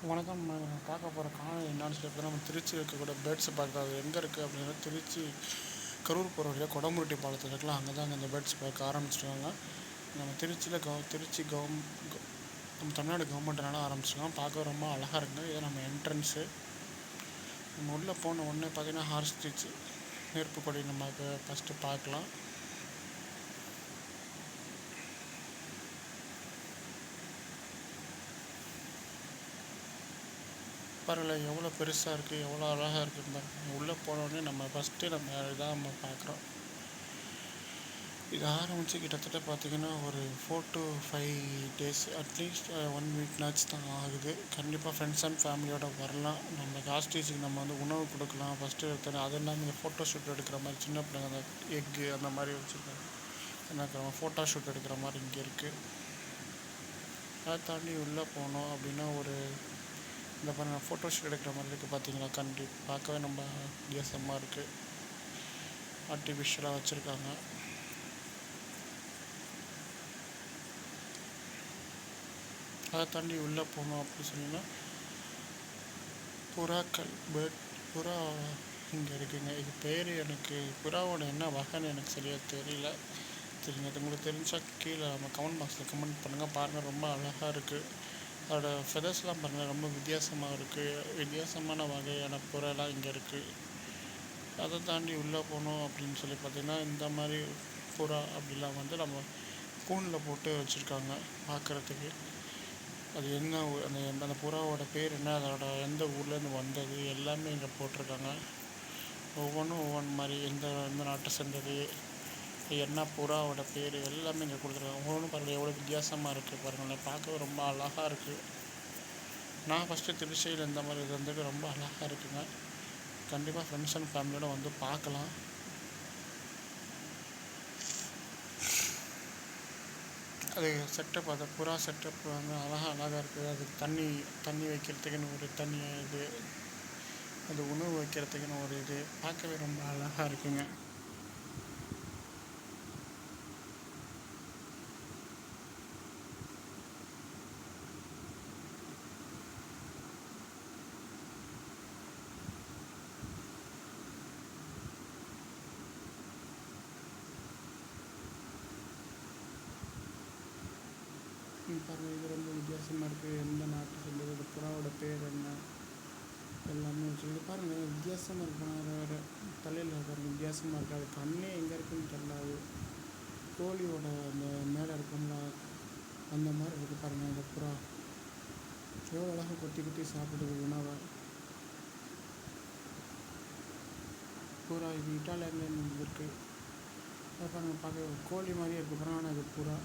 வணக்கம். நம்ம பார்க்க போகிற காணொலி என்னன்னு சொல்லி பார்த்தீங்கன்னா, நம்ம திருச்சி இருக்கக்கூடிய பேர்ட்ஸ் பார்க்குறது. அது எங்கே இருக்குது அப்படின்னா, திருச்சி கரூர் போகிற வழியாக கொடமுருட்டி பாலத்தில் இருக்கலாம். அங்கே தான் அந்த பேர்ட்ஸ் பார்க்க ஆரம்பிச்சிருக்காங்க. நம்ம திருச்சியில் திருச்சி நம்ம தமிழ்நாடு கவர்மெண்ட்னால ஆரம்பிச்சிருக்கோம். பார்க்க ரொம்ப அழகாக இருக்குது. இது நம்ம என்ட்ரன்ஸு. நம்ம உள்ளே போன உடனே பார்த்தீங்கன்னா ஹார்ஸ் ஸ்டிச் நெருப்பு கொடி நம்ம ஃபஸ்ட்டு பார்க்கலாம். பாருங்களேன் எவ்வளோ பெருசாக இருக்குது, எவ்வளோ அழகாக இருக்குது பாருங்கள். உள்ளே போனோடனே நம்ம ஃபஸ்ட்டு நம்ம பார்க்குறோம். இது ஆரம்பித்து கிட்டத்தட்ட பார்த்திங்கன்னா ஒரு 4 to 5 days அட்லீஸ்ட் 1 week தான் ஆகுது. கண்டிப்பாக ஃப்ரெண்ட்ஸ் அண்ட் ஃபேமிலியோடு வரலாம். நம்ம ஹாஸ்டேஜுக்கு நம்ம உணவு கொடுக்கலாம். ஃபஸ்ட்டு எடுத்தோன்னே அது இல்லாமல் இங்கே ஃபோட்டோ ஷூட் எடுக்கிற மாதிரி சின்ன பிள்ளைங்க அந்த எக்கு அந்த மாதிரி வச்சுருக்காங்க. என்ன ஃபோட்டோ ஷூட் எடுக்கிற மாதிரி இங்கே இருக்குது. அதை தாண்டி உள்ளே போனோம் அப்படின்னா இந்த பாருங்கள் ஃபோட்டோ ஷூட் எடுக்கிற மாதிரி இருக்குது பார்த்தீங்களா. பார்க்கவே நம்ம வித்தியாசமாக இருக்குது. ஆர்டிஃபிஷியலாக வச்சுருக்காங்க. அதை தாண்டி உள்ளே போனோம் அப்படின்னு சொன்னீங்கன்னா புறா இங்கே இருக்குங்க. இது பேர் எனக்கு புறாவோட என்ன வகைன்னு எனக்கு சரியாக தெரியல. சரிங்க, உங்களுக்கு தெரிஞ்சால் கீழே நம்ம கமெண்ட் பாக்ஸில் கமெண்ட் பண்ணுங்கள். பாருங்கள் ரொம்ப அழகாக இருக்குது. அதோட ஃபெதர்ஸ்லாம் பாருங்கள் ரொம்ப வித்தியாசமாக இருக்குது. வித்தியாசமான வகையான புறாலாம் இங்கே இருக்குது. அதை தாண்டி உள்ளே போனோம் அப்படின்னு சொல்லி பார்த்திங்கன்னா இந்த மாதிரி புறா அப்படிலாம் நம்ம கூண்டில் போட்டு வச்சுருக்காங்க பார்க்குறதுக்கு. அது என்ன அந்த புறாவோட பேர் என்ன, அதோட எந்த ஊர்லேருந்து வந்தது எல்லாமே இங்கே போட்டிருக்காங்க. ஒவ்வொன்றும் ஒவ்வொன்று மாதிரி எந்த நாட்டை சேர்ந்தது, என்ன புறாவோட பேர் எல்லாமே இங்கே கொடுத்துருக்காங்க. ஒவ்வொன்றும் பாருங்கள் எவ்வளோ வித்தியாசமாக இருக்குது பாருங்களேன். பார்க்கவே ரொம்ப அழகாக இருக்குது. நான் ஃபஸ்ட்டு திருச்சியில் இந்த மாதிரி இது வந்துட்டு ரொம்ப அழகாக இருக்குங்க. கண்டிப்பாக ஃப்ரெண்ட்ஸ் அண்ட் ஃபேமிலியோடு பார்க்கலாம். அது செட்டப், அது புறா செட்டப் அழகாக இருக்குது. அது தண்ணி வைக்கிறதுக்குன்னு ஒரு தண்ணி இது, அது உணவு வைக்கிறதுக்குன்னு ஒரு இது, பார்க்கவே ரொம்ப அழகாக இருக்குங்க. பாருங்கள் இது ரொம்ப வித்தியாசமாக இருக்குது. எந்த நாட்டு சொல்லுது, அந்த புறாவோட பேர் என்ன எல்லாமே சொல்லி பாருங்கள் வித்தியாசமாக இருக்கும். வேறு தலையில் பாருங்கள் வித்தியாசமாக இருக்குது. அது கண்ணே எங்கே இருக்குன்னு தெரியல. கோழியோட அந்த மேலே இருக்கும்ல அந்த மாதிரி இருக்குது பாருங்கள். அந்த புறா எவ்வளோ அழகாக கொத்தி சாப்பிடுது உணவை. புறா இது இட்டாலியன்லேருந்து இருக்குது. அதை பாருங்கள் பார்க்க கோழி மாதிரியே இருக்குது புறா, ஆனால் அது புறா.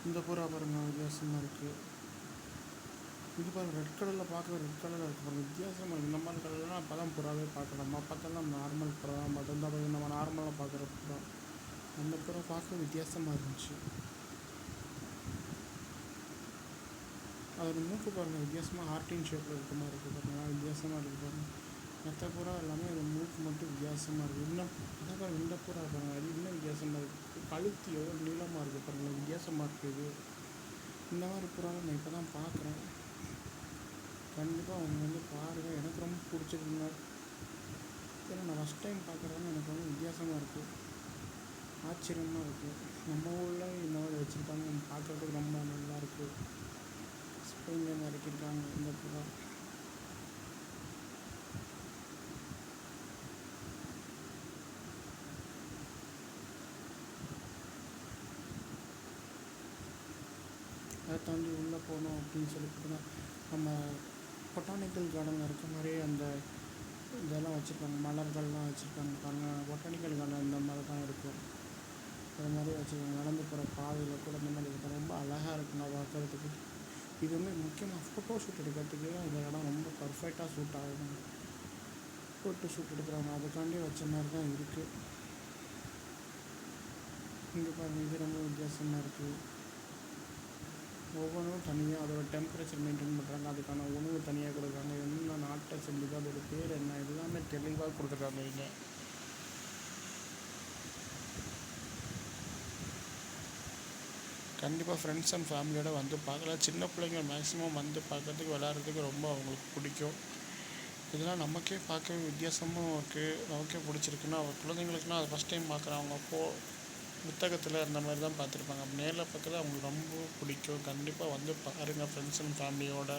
இந்த புறா பாருங்கள் வித்தியாசமாக இருக்குது. இது பாருங்கள் ரெட் கலரில் பார்க்க ரெட் கலரில் இருக்குது பாருங்கள் வித்தியாசமாக. இந்த மாதிரி கலர்லாம் அப்போ தான் புறாவே பார்க்கலாம். பார்த்தோம்னா நார்மல் புறா தான் பார்த்தோம். நம்ம நார்மலாக பார்க்குற புறா, அந்த புறா பார்க்க வித்தியாசமாக இருந்துச்சு. அதோட மூக்கு பாருங்கள் வித்தியாசமாக ஹார்டின் ஷேப்பில் இருக்க மாதிரி இருக்குது பாருங்கள். வித்தியாசமாக இருக்குது பாருங்கள். மற்ற புறா எல்லாமே அந்த மூக்கு மட்டும் வித்தியாசமாக இருக்குது. இன்னும் அதான் பாருங்கள் இந்த புறா பாருங்கள் அது இன்னும் வித்தியாசமாக இருக்குது. கழுத்து எவ்வளோ நீளமாக இருக்குது பாருங்கள், வித்தியாசமாக இருக்குது. இந்த மாதிரி புறாவை நான் இப்போ தான் பார்க்குறேன். கண்டிப்பாக அவங்க பாருங்கள். எனக்கு ரொம்ப பிடிச்சிருக்குங்க. ஏன்னா நான் ஃபஸ்ட் டைம் பார்க்குறதுன்னு எனக்கு ரொம்ப வித்தியாசமாக இருக்குது, ஆச்சரியமாக இருக்குது. நம்ம ஊரில் இந்த மாதிரி வச்சுருக்காங்க, பார்க்குறதுக்கு ரொம்ப நல்லாயிருக்கு. ஸ்பெயின்லேருந்து இறக்கியிருக்காங்க இந்த புறா. அதை தாண்டி உள்ளே போனோம் அப்படின்னு சொல்லி பார்த்தீங்கன்னா நம்ம பொட்டானிக்கல் கார்டனில் இருக்க மாதிரியே அந்த இதெல்லாம் வச்சுருக்காங்க, மலர்கள்லாம் வச்சுருக்காங்க பாருங்கள். பொட்டானிக்கல் கார்டன் இந்த மாதிரி தான் இருக்கும். அது மாதிரி வச்சுருக்காங்க. நடந்து போகிற பாதையில் கூட இந்த மாதிரி இருக்கும். ரொம்ப அழகாக இருக்குங்க பார்க்குறதுக்கு. இது முக்கியமாக ஃபோட்டோ ஷூட் எடுக்கிறதுக்கு இந்த இடம் ரொம்ப பர்ஃபெக்டாக ஷூட் ஆகும். ஃபோட்டோ ஷூட் எடுக்கிறாங்க, அதுக்காண்டி வச்ச மாதிரி தான் இருக்குது. இங்கே பாருங்கள் இது ரொம்ப வித்தியாசமாக இருக்குது. ஒவ்வொன்றும் தனியாக அதோட டெம்பரேச்சர் மெயின்டைன் பண்ணுறாங்க. அதுக்கான உணவு தனியாக கொடுக்குறாங்க. என்ன நாட்டை செஞ்சுது, அதோட பேர் என்ன, எல்லாமே தெளிவாக கொடுத்துருக்காங்க. இங்கே கண்டிப்பாக ஃப்ரெண்ட்ஸ் அண்ட் ஃபேமிலியோடு வந்து பார்க்கலாம். சின்ன பிள்ளைங்க மேக்ஸிமம் வந்து பார்க்கறதுக்கு விளையாடுறதுக்கு ரொம்ப அவங்களுக்கு பிடிக்கும். இதெல்லாம் நமக்கே பார்க்கவே வித்தியாசமாகவும் இருக்குது. நமக்கே பிடிச்சிருக்குன்னா குழந்தைங்களுக்குன்னா அது ஃபஸ்ட் டைம் பார்க்குறவங்க புத்தகத்தில் இந்த மாதிரி தான் பார்த்துருப்பாங்க. அப்போ நேரில் பார்க்குறது அவங்களுக்கு ரொம்ப பிடிக்கும். கண்டிப்பாக வந்து பாருங்கள் ஃப்ரெண்ட்ஸ் அண்ட் ஃபேமிலியோட.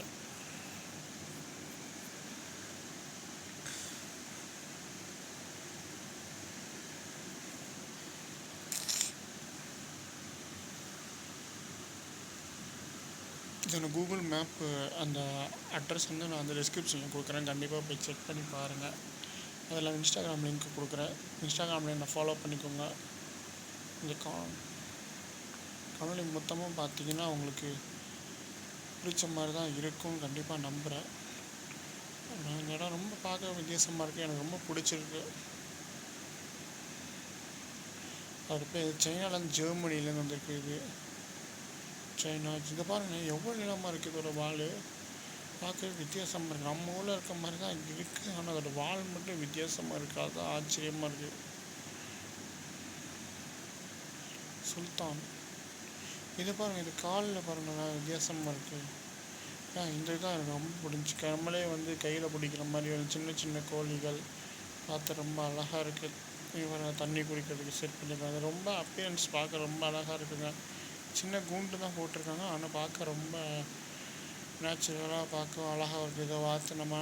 இதோட கூகுள் மேப்பு அந்த அட்ரஸ் வந்து நான் வந்து டிஸ்கிரிப்ஷனில் கொடுக்குறேன். கண்டிப்பாக போய் செக் பண்ணி பாருங்கள். அதில் இன்ஸ்டாகிராம் லிங்க் கொடுக்குறேன். இன்ஸ்டாகிராமில் என்னை ஃபாலோ பண்ணிக்கோங்க. இந்த காணொலி மொத்தமாக பார்த்தீங்கன்னா உங்களுக்கு பிடிச்ச மாதிரி தான் இருக்கும். கண்டிப்பாக நம்புகிறேன். இந்த இடம் ரொம்ப பார்க்க வித்தியாசமாக இருக்குது. எனக்கு ரொம்ப பிடிச்சிருக்கு. அது பேர் சைனாலேருந்து ஜெர்மனிலேருந்து வந்திருக்கு. இது சைனா. இதை பாருங்கள் எவ்வளோ நீளமாக இருக்குது இதோட வால். பார்க்கவே வித்தியாசமாக இருக்குது. நம்ம ஊரில் இருக்க மாதிரி தான் இருக்குது. ஆனால் அதோட வால் மட்டும் வித்தியாசமாக இருக்குது. அதுதான் ஆச்சரியமாக இருக்குது. சுல்தான். இதை பாருங்கள், இது காலில் பாருங்கள் வித்தியாசமாக இருக்குது. இந்த இதுதான் எனக்கு ரொம்ப பிடிச்சி. நம்மளே வந்து கையில் பிடிக்கிற மாதிரி ஒரு சின்ன சின்ன கோழிகள் பார்த்து ரொம்ப அழகாக இருக்குது. இவரை தண்ணி குடிக்கிறதுக்கு செட் பண்ணியிருக்காங்க. ரொம்ப அப்பியரன்ஸ் பார்க்க ரொம்ப அழகாக இருக்குங்க. சின்ன கூண்டு தான் போட்டிருக்காங்க. ஆனால் பார்க்க ரொம்ப நேச்சுரலாக பார்க்க அழகாக இருக்குது. இதை பார்த்து நம்ம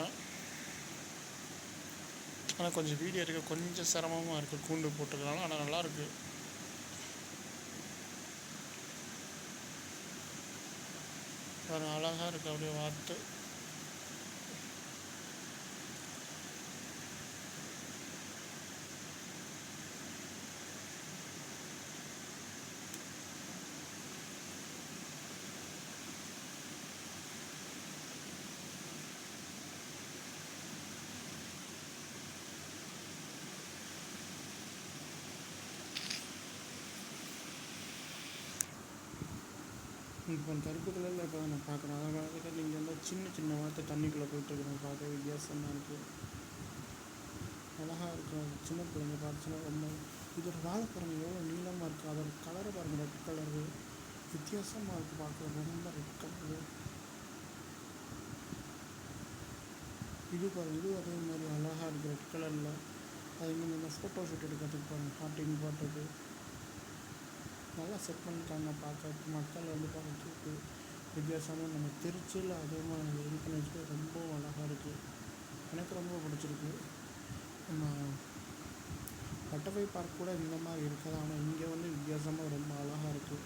ஆனால் கொஞ்சம் வீடியோ எடுக்க கொஞ்சம் சிரமமாக இருக்குது கூண்டு போட்டிருக்கனால. ஆனால் நல்லாயிருக்கு. வேறு அழகாக இருக்குது அப்படியே பார்த்து. இப்போ கருப்பு கலரில் இப்போ நான் பார்க்குறேன். அதை பார்த்துட்டு நீங்கள் வந்து சின்ன சின்ன வார்த்தை தண்ணிக்குள்ளே போயிட்டுருக்குறோம். பார்க்க வித்தியாசமாக இருக்குது. அழகாக இருக்கும். சின்ன பிள்ளைங்க பார்த்துச்சுன்னா ரொம்ப. இதோட வாழைப்பழம் எவ்வளோ நீளமாக இருக்குது. அதோட கலரை பாருங்கள், ரெட் கலரு வித்தியாசமாக இருக்குது. பார்க்க ரொம்ப ரெட் கலரு. இது பாருங்கள், இது அதே மாதிரி அழகாக இருக்குது ரெட் கலரில். அது இன்னும் இந்த ஃபோட்டோ ஷூட் எடுக்கிறதுக்கு பாருங்கள், ஹார்டின் போட்டது நல்லா செட் பண்ணிட்டாங்க. பார்க்க மக்கள் வந்து பார்க்கறதுக்கு வித்தியாசமாக. நம்ம திருச்சியில் அதே மாதிரி இது பண்ணி வச்சுட்டு ரொம்ப அழகாக இருக்குது. எனக்கு ரொம்ப பிடிச்சிருக்கு. நம்ம பட்டர்ஃப்ளை பார்க் கூட இந்த மாதிரி இருக்காது. ஆனால் இங்கே வந்து வித்தியாசமாக ரொம்ப அழகாக இருக்குது.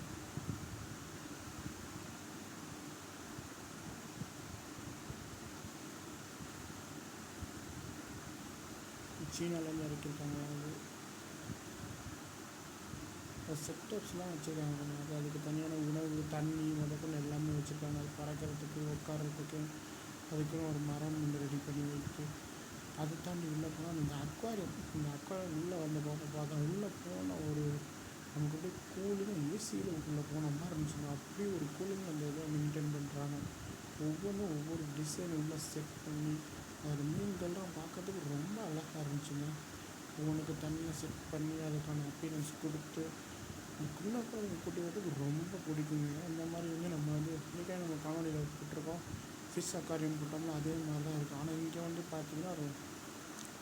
சீனாலேருந்து இறக்கியிருக்காங்க. அது செட்டப்ஸ்லாம் வச்சுருக்காங்க. அதுக்கு தனியான உணவு, தண்ணி முதற்கொண்டு எல்லாமே வச்சுருக்காங்க. அது பறக்கிறதுக்கு, உட்காரத்துக்கு அதுக்குன்னு ஒரு மரம் வந்து ரெடி பண்ணி வைத்து. அதை தாண்டி உள்ளே போனால் இந்த அக்வாரியம் உள்ளே வந்து பார்த்தா உள்ளே போனால் ஒரு நமக்கு அப்படியே கூலிங்காக ஏசியில் உள்ளே போன மாதிரி இருந்துச்சுங்க. அப்படியே ஒரு கூலிங் அந்த இதை மெயின்டைன் பண்ணுறாங்க. ஒவ்வொன்றும் ஒவ்வொரு டிசைன் உள்ளே செட் பண்ணி அதில் மீன்கள்லாம் பார்க்கறதுக்கு ரொம்ப அழகாக இருந்துச்சுங்க. ஒவ்வொன்றுக்கு தண்ணியை செட் பண்ணி அதுக்கான அப்பீரன்ஸ் கொடுத்து குள்ளே கூட்டி வரதுக்கு ரொம்ப பிடிக்குங்க. அந்த மாதிரி வந்து நம்ம வந்து இன்றைக்கே நம்ம காணொலியில் போட்டிருக்கோம். ஃபிஷ் அக்வாரியம் போட்டோம்னா அதே மாதிரி தான் இருக்கும். ஆனால் இங்கே வந்து பார்த்திங்கன்னா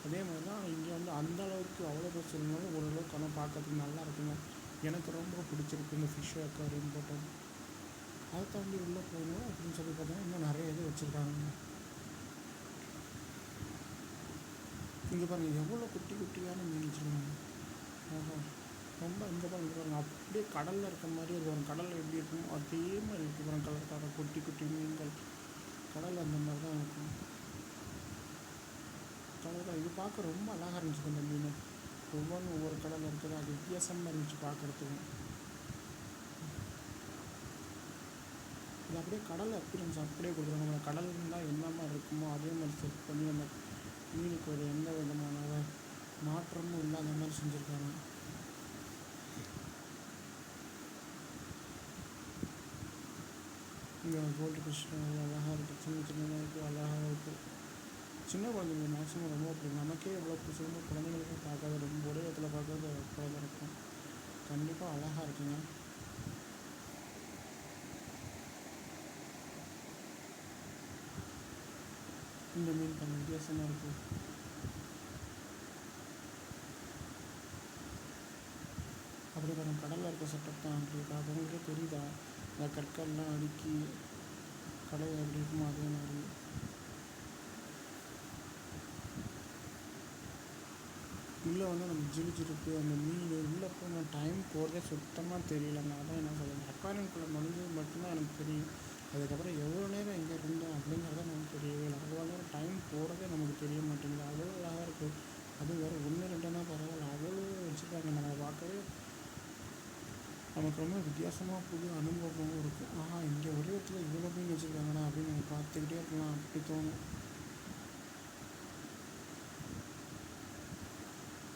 அதே மாதிரி தான். இங்கே வந்து அந்த அளவுக்கு அவ்வளோ பேர் சொல்லணும்னாலும் ஓரளவுக்கு ஆனால் பார்க்கறதுக்கு நல்லா இருக்குங்க. எனக்கு ரொம்ப பிடிச்சிருக்கு இந்த ஃபிஷ் அக்வாரியம் போட்டோம். அதை தாண்டி உள்ளே போகணும் அப்படின்னு சொல்லி பார்த்தோன்னா இன்னும் நிறைய இது வச்சுருக்காங்க. இங்கே பாருங்கள் எவ்வளோ குட்டி குட்டியான மீன் வச்சுருக்காங்க. ரொம்ப இந்த பாருங்க அப்படியே கடலில் இருக்க மாதிரி இருக்கும். கடலில் எப்படி இருக்குமோ அதே மாதிரி இருக்குது பாருங்க. கலர் குட்டி குட்டி மீன்கள் கடலில் அந்த மாதிரி தான் இருக்கும். கடலில் இது பார்க்க ரொம்ப அழகாக இருந்துச்சு. அந்த மீன் ஒவ்வொன்றும் ஒவ்வொரு கடலில் இருக்குது. அது வித்தியாசமாக இருந்துச்சு பார்க்குறதுக்கு. இது அப்படியே கடல் அப்பியரன்ஸ் அப்படியே கொடுக்குறாங்க. கடல் இருந்தால் என்ன மாதிரி இருக்குமோ அதே மாதிரி செட் பண்ணி அந்த மீனுக்கு ஒரு எந்த விதமான மாற்றமும் இல்லாத மாதிரி செஞ்சுருக்காங்க. இங்கே கோல்டு ஃபிஷ் அழகாக இருக்குது. சின்ன சின்னதாக இருக்குது, அழகாக இருக்குது. சின்ன குழந்தைங்க மேக்ஸிமம் ரொம்ப பிடிக்கும். நமக்கே எவ்வளோ பிடிச்சிருந்தோ குழந்தைங்களுக்கும் பார்க்காத ரொம்ப ஒரே இடத்துல பார்க்கறது குழந்தை இருக்கும். கண்டிப்பாக அழகாக இருக்குங்க. இந்த மீன் கொஞ்சம் வித்தியாசமாக இருக்குது. அப்படி பாருங்கள், கடலில் இருக்க செட்டப் தான் அப்படி இருக்கா. அது உங்களுக்கே தெரியுதா? இந்த கற்கள்லாம் அடுக்கி கடல் எப்படி இருக்குமோ அதே மாதிரி. உள்ளே வந்து நம்ம ஜிலுஜிலுப்பு அந்த மீன் உள்ளே போனால் டைம் போகிறதே சுத்தமாக தெரியலங்க. அதான் என்ன சொல்லுங்கள், அக்வாரியம்குள்ளே முடிஞ்சது மட்டும்தான் எனக்கு தெரியும். அதுக்கப்புறம் எவ்வளோ நேரம் எங்கே இருந்தோம் அப்படிங்கிறத நமக்கு தெரியவே இல்லை. அவ்வளோ நேரம் டைம் போகிறதே நமக்கு தெரிய மாட்டேங்குது. அவ்வளோ அழகாக இருக்குது. அது வேறு 1 2னா பரவாயில்ல, அவ்வளோ வச்சுருக்காங்க. நம்ம பார்க்கவே நமக்கு ரொம்ப வித்தியாசமாக புது அனுபவமும் இருக்கும். இங்கே ஒரே இடத்துல இவ்வளோ மீன் வச்சுருக்காங்கடா அப்படின்னு நம்ம பார்த்துக்கிட்டே இருக்கலாம், அப்படி தோணும்.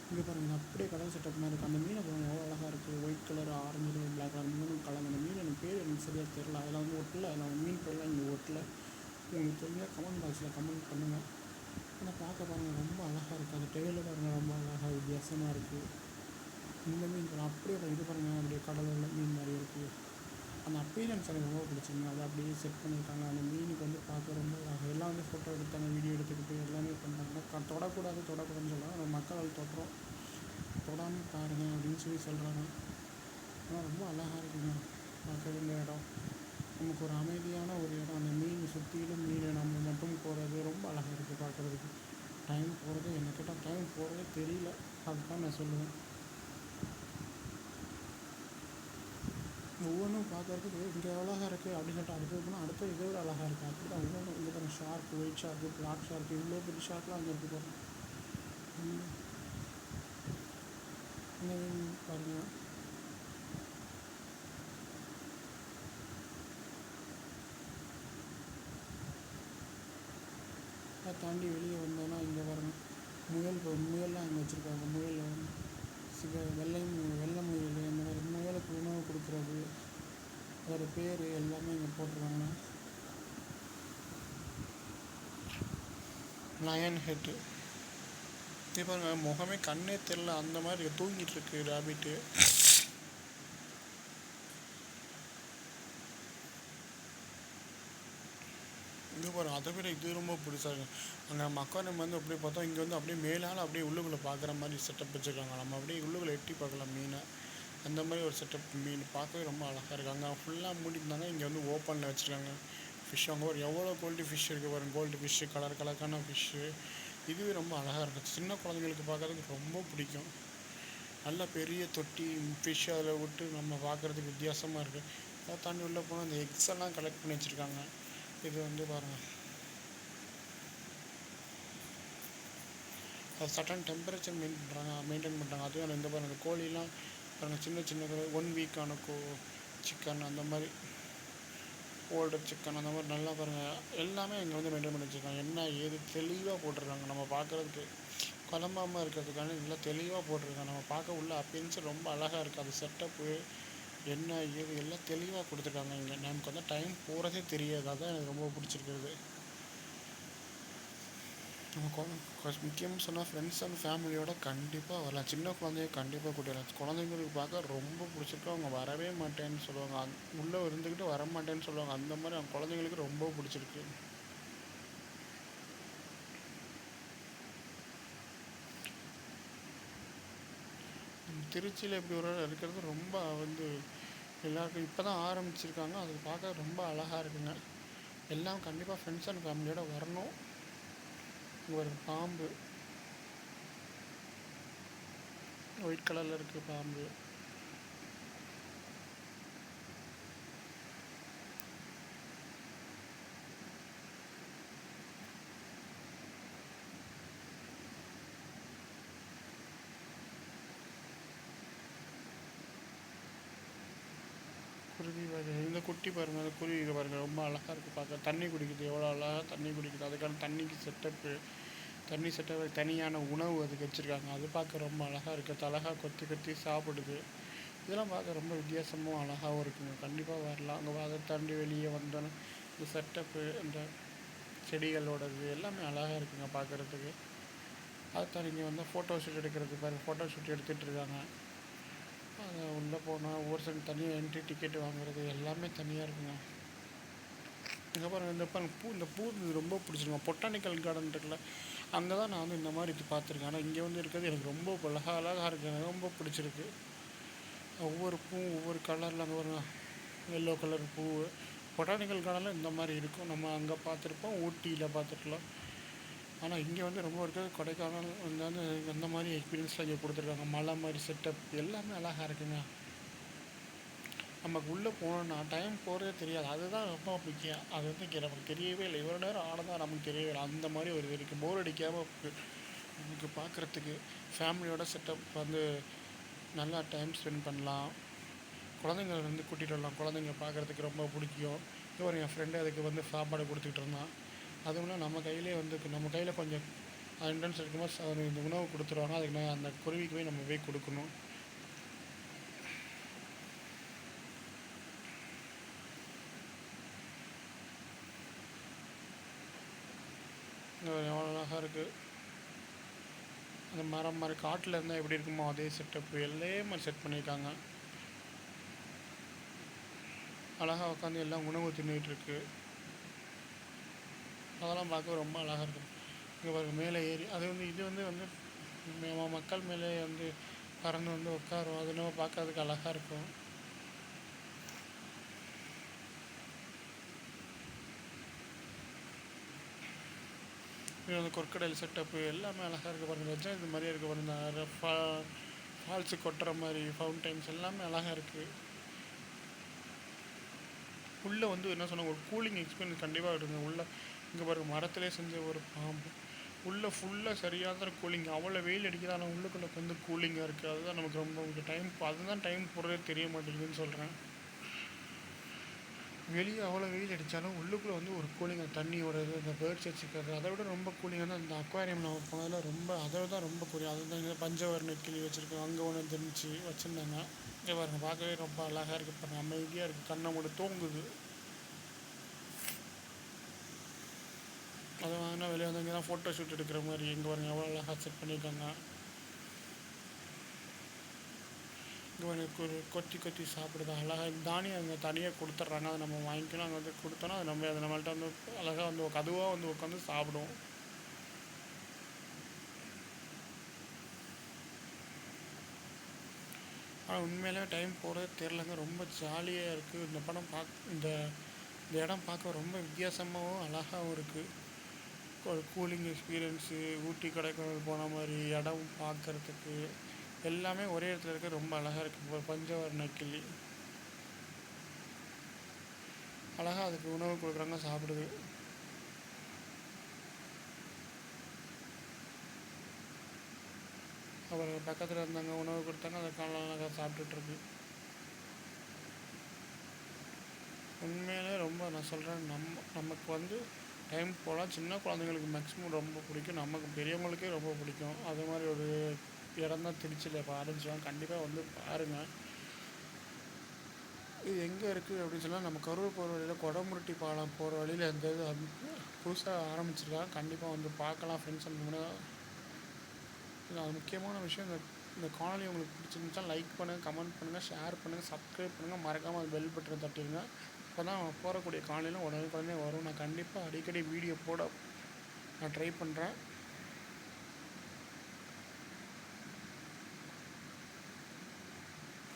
இங்கே பாருங்கள், அப்படியே கடல் செட்டப் மாதிரி இருக்குது. அந்த மீனை பாருங்கள் எவ்வளோ அழகாக இருக்குது. White colour, orange, black colour மீனும் கலந்து. அந்த மீன் எனக்கு பேர் எனக்கு சரியாக தெரியல. அதில் வந்து ஒட்டல, அதில் மீன் பேர்லாம் இங்கே ஒட்டல. உங்களுக்கு தெரிஞ்சால் கமெண்ட் பாக்ஸில் கமெண்ட் பண்ணுங்கள். ஆனால் பார்க்க பாருங்கள் ரொம்ப அழகாக இருக்குது. அந்த டெய்லில் பாருங்கள் ரொம்ப அழகாக வித்தியாசமாக இருக்குது. இந்த மீன் அப்படியே இது பாருங்கள், அப்படியே கடலில் மீன் மாதிரி இருக்குது. அந்த அப்பீரியன்ஸ் எனக்கு ரொம்ப பிடிச்சிங்க. அதை அப்படியே செட் பண்ணியிருக்காங்க. அந்த மீனுக்கு வந்து பார்க்க ரொம்ப அழகாக எல்லாம் வந்து ஃபோட்டோ எடுத்தாங்க, வீடியோ எடுத்துக்கிட்டு எல்லாமே பண்ணுறாங்க. தொடக்கூடாதுன்னு சொல்லலாம். நம்ம மக்கள் அது தொடுறோம், தொடாமல் பாருங்கள் அப்படின்னு சொல்கிறாங்க. ஆனால் ரொம்ப அழகாக இருக்குங்க பார்க்க இந்த இடம். நமக்கு ஒரு அமைதியான ஒரு இடம். அந்த மீன் சுற்றிலும் மீன் நம்ம மட்டும் போகிறது ரொம்ப அழகாக இருக்குது பார்க்குறதுக்கு. டைம் போகிறது என்ன கேட்டால் டைம் போகிறதே தெரியல. அதுதான் நான் சொல்லுவேன். ஒவ்வொன்றும் பார்க்கறதுக்கு இங்கே அழகாக இருக்குது அப்படின்னு சொல்லிட்டு அடுத்தது போனால் அடுத்த இதே ஒரு அழகாக இருக்குது. அப்படி தான் ஒவ்வொன்றும் இங்கே பாருங்கள், shark, white shark, black shark, இவ்வளோ பெரிய ஷார்க்லாம் அங்கே இருக்குது பாருங்கள். இந்த மீன் பாருங்கள். அதை தாண்டி வெளியே வந்தோன்னா இங்கே பாருங்கள், முயல்லாம் இங்கே வச்சுருக்காங்க. முயல் வெள்ளை முயல், இந்த மாதிரி முயலுக்கு உணவு கொடுக்குறது, அதோட பேர் எல்லாமே இங்கே போட்டிருக்காங்க. லயன் ஹெட்டு இது பாருங்கள், முகமே கண்ணே தெரில அந்த மாதிரி தூங்கிட்டு இருக்கு ராபிட்டு. இது பாருங்கள், அதை விட இது ரொம்ப பிடிச்சாங்க. அங்கே நம்ம அக்வாரியம் வந்து அப்படியே பார்த்தா இங்கே வந்து அப்படியே மேலால் அப்படியே உள்ளுக்குள்ளே பார்க்குற மாதிரி செட்டப் வச்சுருக்காங்க. நம்ம அப்படியே உள்ளுக்குள்ளே எட்டி பார்க்கலாம் மீனை. அந்த மாதிரி ஒரு செட்டப். மீன் பார்க்கவே ரொம்ப அழகாக இருக்குது. அங்கே ஃபுல்லாக மூடிருந்தாங்க, இங்கே வந்து ஓப்பனில் வச்சுருக்காங்க. ஃபிஷ் அங்கே ஒரு எவ்வளோ குவாலிட்டி ஃபிஷ் இருக்குது பாருங்கள். கோல்டு ஃபிஷ்ஷு, கலருக்கான ஃபிஷ்ஷு. இதுவே ரொம்ப அழகாக இருக்குது. சின்ன குழந்தைங்களுக்கு பார்க்குறதுக்கு ரொம்ப பிடிக்கும். நல்ல பெரிய தொட்டி ஃபிஷ் அதில் விட்டு நம்ம பார்க்குறதுக்கு வித்தியாசமாக இருக்குது. அதை தாண்டி உள்ளே போனால் இந்த எக்ஸ் எல்லாம் கலெக்ட் பண்ணி வச்சுருக்காங்க. இது வந்து பாருங்கள், அது சட்டன் டெம்பரேச்சர் மெயின்டைன் பண்ணுறாங்க. அதுவும் இந்த பாருங்கள், அந்த கோழிலாம் பாருங்கள், சின்ன 1 வீக்கான சிக்கன், அந்த மாதிரி ஓல்டர் சிக்கன், அந்த மாதிரி நல்லா பாருங்கள் எல்லாமே இங்கே வந்து மெயின்டைன் பண்ணி வச்சுருக்காங்க. என்ன ஏது தெளிவாக போட்டிருக்காங்க. நம்ம பார்க்குறதுக்கு குழம்பாமல் இருக்கிறதுக்கான நல்லா தெளிவாக போட்டிருக்காங்க. நம்ம பார்க்க உள்ள அப்பீரியன்ஸ் ரொம்ப அழகாக இருக்குது. அது செட்டப்பு என்ன ஏது எல்லாம் தெளிவாக கொடுத்துருக்காங்க. இங்கே நமக்கு வந்து டைம் போகிறதே தெரியாது. அதான் எனக்கு ரொம்ப பிடிச்சிருக்கிறது. நம்ம முக்கியமாக சொன்னால் ஃப்ரெண்ட்ஸ் அண்ட் ஃபேமிலியோட கண்டிப்பாக வரலாம். சின்ன குழந்தைய கண்டிப்பாக கூட்டிடலாம். குழந்தைங்களுக்கு பார்க்க ரொம்ப பிடிச்சிருக்கு. அவங்க வரவே மாட்டேன்னு சொல்லுவாங்க, உள்ளே இருந்துக்கிட்டு வர மாட்டேன்னு சொல்லுவாங்க. அந்த மாதிரி அவங்க குழந்தைங்களுக்கு ரொம்ப பிடிச்சிருக்கு. திருச்சியில் இப்படி ஒரு இருக்கிறது ரொம்ப வந்து எல்லாருக்கும் இப்போ தான் ஆரம்பிச்சிருக்காங்க. அது பார்க்க ரொம்ப அழகாக இருக்குங்க. எல்லாம் கண்டிப்பாக ஃப்ரெண்ட்ஸ் அண்ட் ஃபேமிலியோட வரணும். ஒரு பாம்பு ஒயிட் கலரில் இருக்குது பாம்பு. குருவி வகை இந்த குட்டி பாருங்கள், அந்த குருவி பாருங்கள் ரொம்ப அழகாக இருக்குது பார்க்க. தண்ணி குடிக்குது, எவ்வளோ அழகாக தண்ணி குடிக்குது. அதுக்கான தண்ணிக்கு செட்டப்பு, தண்ணி செட்டப்பு, தனியான உணவு அதுக்கு வச்சுருக்காங்க. அது பார்க்க ரொம்ப அழகாக இருக்குது. அழகாக கொத்தி சாப்பிடுது. இதெல்லாம் பார்க்க ரொம்ப வித்தியாசமும் அழகாகவும் இருக்குங்க. கண்டிப்பாக வரலாம். அங்கே அதை தாண்டி வெளியே வந்தோன்னா இந்த செட்டப்பு, இந்த செடிகளோடது எல்லாமே அழகாக இருக்குங்க பார்க்குறதுக்கு. அதை தாண்டி இங்கே வந்து ஃபோட்டோ ஷூட் எடுக்கிறதுக்கு பாருங்கள், ஃபோட்டோ ஷூட் எடுத்துகிட்டு இருக்காங்க. அது உள்ளே போனால் ஒரு சில தனியாக என்ட்ரி டிக்கெட் வாங்குறது எல்லாமே தனியாக இருக்குங்க. இங்கே பாருங்கள், இந்த பூ இது ரொம்ப பிடிச்சிருக்கும். பொட்டானிக்கல் கார்டன் இருக்குல்ல, அங்கே தான் நான் வந்து இந்த மாதிரி இது பார்த்துருக்கேன். ஆனால் இங்கே வந்து இருக்கிறது எனக்கு ரொம்ப அழகாக இருக்குது. எனக்கு ரொம்ப பிடிச்சிருக்கு. ஒவ்வொரு பூவும் ஒவ்வொரு கலரில், அங்கே ஒரு எல்லோ கலர் பூ. பொட்டானிக்கல் கார்டனில் இந்த மாதிரி இருக்கும். நம்ம அங்கே பார்த்துருப்போம், ஊட்டியில் பார்த்துருக்கலாம். ஆனால் இங்கே வந்து ரொம்ப இருக்கிறது கொடைக்கானல் வந்து அந்த மாதிரி எக்ஸ்பீரியன்ஸ்லாம் இங்கே கொடுத்துருக்காங்க. மலை மாதிரி செட்டப் எல்லாமே அழகாக இருக்குங்க. நமக்கு உள்ளே போனோன்னா டைம் போகிறதே தெரியாது. அதுதான் ரொம்ப முக்கியம். அது வந்து இங்கே நமக்கு தெரியவே இல்லை. இவ்வளோ நேரம் ஆனதான் நமக்கு தெரியவே இல்லை. அந்த மாதிரி ஒரு இது இருக்குது. போர் அடிக்காமல் நமக்கு பார்க்குறதுக்கு ஃபேமிலியோட செட்டப் வந்து நல்லா டைம் ஸ்பெண்ட் பண்ணலாம். குழந்தைங்கள வந்து கூட்டிகிட்டு வரலாம். குழந்தைங்க பார்க்குறதுக்கு ரொம்ப பிடிக்கும். இது ஒரு என் ஃப்ரெண்டு அதுக்கு வந்து சாப்பாடு கொடுத்துக்கிட்டு இருந்தான். அதுவும்னா நம்ம கையிலே வந்து நம்ம கையில் கொஞ்சம் என்ட்ரன்ஸ் இருக்கும்போது இந்த உணவு கொடுத்துருவாங்க. அதுக்கு நான் அந்த குருவிக்கு போய் நம்ம போய் கொடுக்கணும். எவ்வளோ அழகாக இருக்குது. அந்த மரம் மாதிரி காட்டில் இருந்தால் எப்படி இருக்குமோ அதே செட்டப்பு எல்லாமே மாதிரி செட் பண்ணியிருக்காங்க. அழகாக உட்காந்து எல்லாம் உணவு தின்னுகிட்ருக்கு. அதெல்லாம் பார்க்க ரொம்ப அழகாக இருக்கும். இங்கே பாருங்கள், மேலே ஏறி அது வந்து இது வந்து மக்கள் மேலே வந்து பறந்து வந்து உட்காரும். அது நம்ம பார்க்கறதுக்கு அழகாக இருக்கும். இது வந்து கொற்கடையில் செட்டப்பு எல்லாமே அழகாக இருக்குது. பாருங்கள், வச்சா இது மாதிரியே இருக்குது. பாருங்கள், ஃபால்ஸு கொட்டுற மாதிரி ஃபவுண்டைன்ஸ் எல்லாமே அழகாக இருக்குது. உள்ளே வந்து என்ன சொன்னாங்க, ஒரு கூலிங் எக்ஸ்பீரியன்ஸ் கண்டிப்பாக இருக்குங்க. உள்ளே இங்கே பாருங்கள், மரத்திலே செஞ்ச ஒரு பாம்பு. உள்ளே ஃபுல்லாக சரியான கூலிங். அவ்வளோ வெயில் அடிக்குது, ஆனால் உள்ளுக்குள்ளே வந்து கூலிங்காக இருக்குது. அதுதான் நமக்கு ரொம்ப அதுதான் டைம் போடுறதே தெரிய மாட்டேங்குதுன்னு சொல்கிறேன். வெளியே அவ்வளோ வெயில் அடித்தாலும் உள்ளுக்குள்ளே வந்து ஒரு கூலிங். தண்ணியோட இது, இந்த பேர்ட்ஸ் வச்சுக்கிறது, அதை விட ரொம்ப கூலிங்காக தான் இந்த அக்வாரியம் நம்ம போனதில் ரொம்ப அதை தான் ரொம்ப கூலிங். அது தான் இங்கே பஞ்சவர்ண கிளி வச்சுருக்கோம். அங்கே ஒன்று தெரிஞ்சு வச்சுருந்தாங்க. இங்கே பாருங்கள், பார்க்கவே ரொம்ப அழகாக இருக்குது. பாருங்கள், அமைதியாக இருக்குது. கண்ணை மூட தூங்குது. அதை வாங்கினா வெளியே வந்து இங்கே தான் ஃபோட்டோ ஷூட் எடுக்கிற மாதிரி. எங்கே பாருங்கள், எவ்வளோ அழகாக செட் பண்ணியிருக்காங்க. இங்கே ஒரு கொத்தி கொத்தி சாப்பிடுது அழகாக. தானியம் அங்கே தனியாக கொடுத்துட்றாங்க. அதை நம்ம வாங்கிக்கணும். அங்கே வந்து கொடுத்தோன்னா அது அதை நம்மள்ட்ட வந்து அழகாக வந்து அதுவாக வந்து உட்காந்து சாப்பிடும். ஆனால் உண்மையிலே டைம் போகிறதே தெரிலங்க. ரொம்ப ஜாலியாக இருக்குது. இந்த படம் இந்த இடம் பார்க்க ரொம்ப வித்தியாசமாகவும் அழகாகவும் இருக்குது. ஒரு கூலிங் எக்ஸ்பீரியன்ஸு, ஊட்டி கொடைக்கானல் போன மாதிரி இடம் பார்க்குறதுக்கு எல்லாமே ஒரே இடத்துல இருக்க ரொம்ப அழகாக இருக்குது. ஒரு பஞ்சவர்ண கிளி அழகாக அதுக்கு உணவு கொடுக்குறாங்க, சாப்பிடுது. அப்புறம் பக்கத்தில் இருந்தாங்க, உணவு கொடுத்தாங்க, அதை அழகாக சாப்பிட்டுட்ருக்கு. உண்மையிலே ரொம்ப நான் சொல்கிறேன், நமக்கு வந்து டைம் போகலாம். சின்ன குழந்தைங்களுக்கு மேக்ஸிமம் ரொம்ப பிடிக்கும். நமக்கு பெரியவங்களுக்கே ரொம்ப பிடிக்கும். அது மாதிரி ஒரு இடம் தான் திருச்சியில் இப்போ ஆரம்பிச்சோம். கண்டிப்பாக வந்து பாருங்கள். இது எங்கே இருக்குது அப்படின்னு சொன்னால், நம்ம கரூர் போகிற வழியில் கொடமுருட்டி பாலம் போகிற வழியில் இந்த இது புதுசாக ஆரம்பிச்சிருக்காங்க. கண்டிப்பாக வந்து பார்க்கலாம் ஃப்ரெண்ட்ஸ். அந்த அது முக்கியமான விஷயம். இந்த காணொலி உங்களுக்கு பிடிச்சிருந்துச்சா லைக் பண்ணுங்கள், கமெண்ட் பண்ணுங்கள், ஷேர் பண்ணுங்கள், சப்ஸ்கிரைப் பண்ணுங்கள். மறக்காமல் அது பெல் பட்டனை தட்டிடுங்க. அப்போ தான் போடக்கூடிய காணொலிலாம் உடனே வரும். நான் கண்டிப்பாக அடிக்கடி வீடியோ போட நான் ட்ரை பண்ணுறேன்.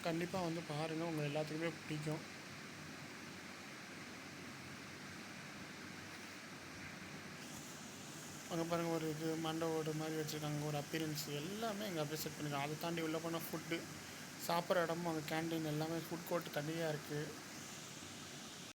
கண்டிப்பாக வந்து பாருங்கள், உங்கள் எல்லாத்துக்குமே பிடிக்கும். அங்கே பாருங்கள், ஒரு இது மண்டபோடு மாதிரி வச்சுருக்காங்க. ஒரு அப்பீரன்ஸ் எல்லாமே இங்கே அப்ரிஷியேட் பண்ணியிருக்காங்க. அதை தாண்டி உள்ளே போனால் ஃபுட்டு சாப்பிட்ற இடமும் அங்கே கேண்டீன் எல்லாமே ஃபுட் கோர்ட் தனியாக இருக்குது.